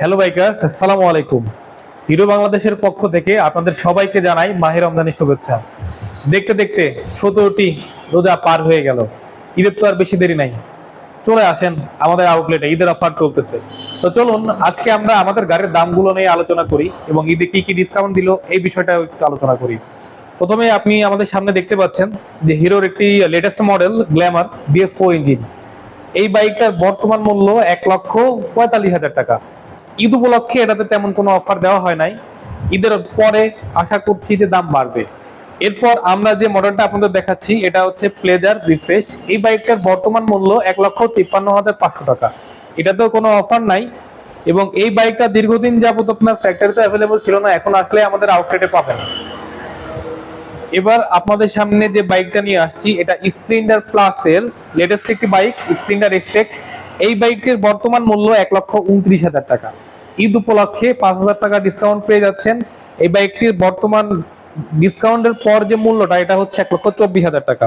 Hello bikers, আসসালামু আলাইকুম। Hero বাংলাদেশের পক্ষ থেকে আপনাদের সবাইকে জানাই মাহে রমজানের শুভেচ্ছা। দেখতে দেখতে 17টি রোজা পার হয়ে গেল। ঈদের তো আর বেশি দেরি নাই। চলে আসেন আমাদের আউটলেটে, ঈদের অফার চলতেছে। তো চলুন আজকে আমরা আমাদের গাড়ির দামগুলো নিয়ে আলোচনা করি এবং ঈদে কি কি ডিসকাউন্ট দিল এই বিষয়টা একটু আলোচনা করি। প্রথমে আপনি আমাদের সামনে দেখতে পাচ্ছেন যে হিরোর একটি latest model Glamour BS4 engine. এই বাইকটার বর্তমান মূল্য 1,45,000 টাকা। ঈদ উপলক্ষে এটাতে তেমন কোনো অফার দেওয়া হয় নাই। ঈদের পরে আশা করছি যে দাম বাড়বে। এরপর আমরা যে মডেলটা আপনাদের দেখাচ্ছি এটা হচ্ছে প্লেজার রিফ্রেশ। এই বাইকটার বর্তমান মূল্য 1,53,500 টাকা। এটাতেও কোনো অফার নাই এবং এই বাইকটা দীর্ঘদিন যাবত আপনার ফ্যাক্টরিতে অ্যাভেলেবল ছিল না, এখন আসলে আমাদের আউটলেটে পাবেন। এবার আপনাদের সামনে যে বাইকটা নিয়ে আসছি এটা স্প্লেন্ডার প্লাসের লেটেস্ট একটি বাইক, স্প্লেন্ডার এক্সটেক। এই বাইকটির বর্তমান মূল্য 1,29,000 টাকা। ঈদ উপলক্ষে 5,000 টাকা ডিসকাউন্ট পেয়ে যাচ্ছেন। এই বাইকটির বর্তমান ডিসকাউন্টের পর যে মূল্যটা এটা হচ্ছে 1,24,000 টাকা।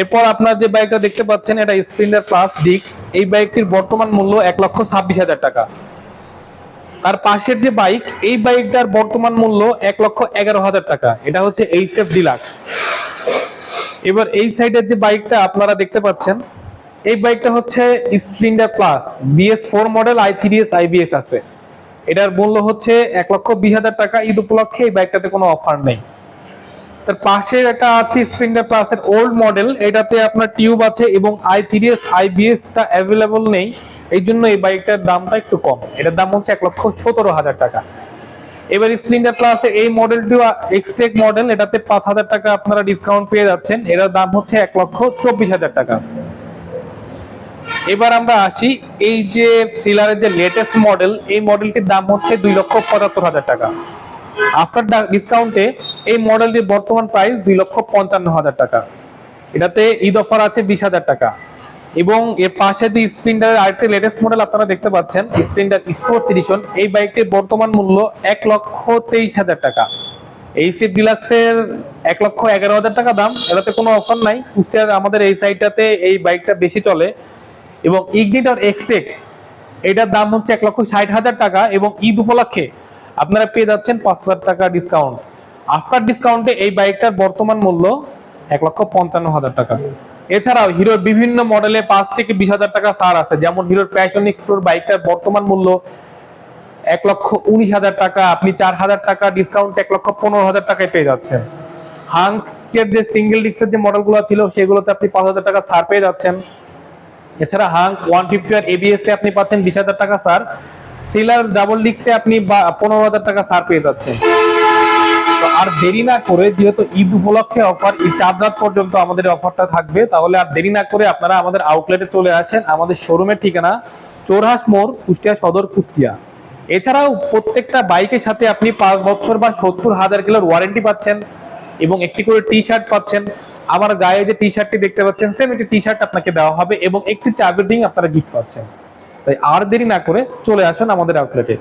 এরপর আপনার যে বাইকটা দেখতে পাচ্ছেন এটা স্প্লেন্ডার প্লাস ডিক্স। এই বাইকটির বর্তমান মূল্য 1,26,000 টাকা। তার পাশের যে বাইক, এই বাইকটার বর্তমান মূল্য 1,11,000 টাকা। এটা হচ্ছে এইচএফ ডিলাক্স। এবার এই সাইডের যে বাইকটা আপনারা দেখতে পাচ্ছেন এই বাইকটা হচ্ছে Splendor plus BS4 model i3s IBS আছে। এটার মূল্য হচ্ছে 1,20,000 টাকা। ঈদ উপলক্ষে এই বাইকটাতে কোনো অফার নেই। তার পাশে একটা আছে স্প্লেন্ডার প্লাসের ওল্ড মডেল, এটাতে আপনার টিউব আছে এবং i3s IBS টা অ্যাভেলেবল নেই, এই জন্য এই বাইকটার দামটা একটু কম। এটার দাম হচ্ছে 1,17,000 টাকা। এবার স্প্লেন্ডার প্লাসের এই মডেলটিও এক্সটেক মডেল, এটাতে 5,000 টাকা আপনারা ডিসকাউন্ট পেয়ে যাচ্ছেন। এটার দাম হচ্ছে 1,24,000 টাকা। এবার আমরা আসি এই যে থ্রিলারের যে লেটেস্ট মডেল, এই মডেলটির দাম হচ্ছে 2,75,000 টাকা। আফটার ডিসকাউন্টে এই মডেলটির বর্তমান প্রাইস 2,55,000 টাকা। এটাতে ঈদ অফার আছে 20,000 টাকা। এবং এর পাশে যে স্প্লেন্ডারের আরেকটি লেটেস্ট মডেল আপনারা দেখতে পাচ্ছেন স্প্লেন্ডার স্পোর্টস এডিশন, এই বাইকটির বর্তমান মূল্য 1,23,000 টাকা। এইচএফ ডিলাক্সের 1,11,000 টাকা দাম। এটাতে কোনো অফার নাই। কুষ্টিয়ার আমাদের এই সাইডটাতে এই বাইকটা বেশি চলে। এবং ইগনিটর এক্সটেক, এটার দাম হচ্ছে 1,60,000 টাকা এবং ঈদ উপলক্ষে আপনারা পেয়ে যাচ্ছেন 5,000 টাকা ডিসকাউন্ট। আফটার ডিসকাউন্টে এই বাইকটার বর্তমান মূল্য 1,55,000 টাকা। এছাড়াও হিরোর বিভিন্ন মডেলে 5 থেকে 20,000 টাকা ছাড় আছে, যেমন হিরোর প্যাশন এক্সপ্লোর বাইকটার বর্তমান মূল্য 1,19,000 টাকা। আপনি 4,000 টাকা ডিসকাউন্ট 1,15,000 টাকায় পেয়ে যাচ্ছেন। হাঙ্কের যে সিঙ্গেল ডিস্কের যে মডেলগুলো ছিল সেগুলোতে আপনি 5,000 টাকা ছাড় পেয়ে যাচ্ছেন। এছাড়া হাঙ্ক 150 আর ABS এ আপনি পাচ্ছেন 20,000 টাকা ছাড়। থ্রিলার ডাবল ডিস্কে আপনি 15,000 টাকা ছাড় পেয়ে যাচ্ছেন। তো আর দেরি না করে, যেহেতু ঈদ উপলক্ষে অফার, ঈদ 4 রাত পর্যন্ত আমাদের অফারটা থাকবে, তাহলে আর দেরি না করে আপনারা আমাদের আউটলেটে চলে আসেন। আমাদের শোরুমের ঠিকানা চোরহাস মোড়, কুষ্টিয়া সদর, কুষ্টিয়া। এছাড়াও প্রত্যেকটা বাইকের সাথে আপনি 5 বছর বা 70,000 কিলোর ওয়ারেন্টি পাচ্ছেন এবং একটি করে টি শার্ট পাচ্ছেন। আমার গায়ে যে টি শার্টটি দেখতে পাচ্ছেন সেম একটি টি শার্ট আপনাকে দেওয়া হবে এবং একটি চাবির রিং আপনারা গিফট পাচ্ছেন। তাই আর দেরি না করে চলে আসুন আমাদের আউটলেটে।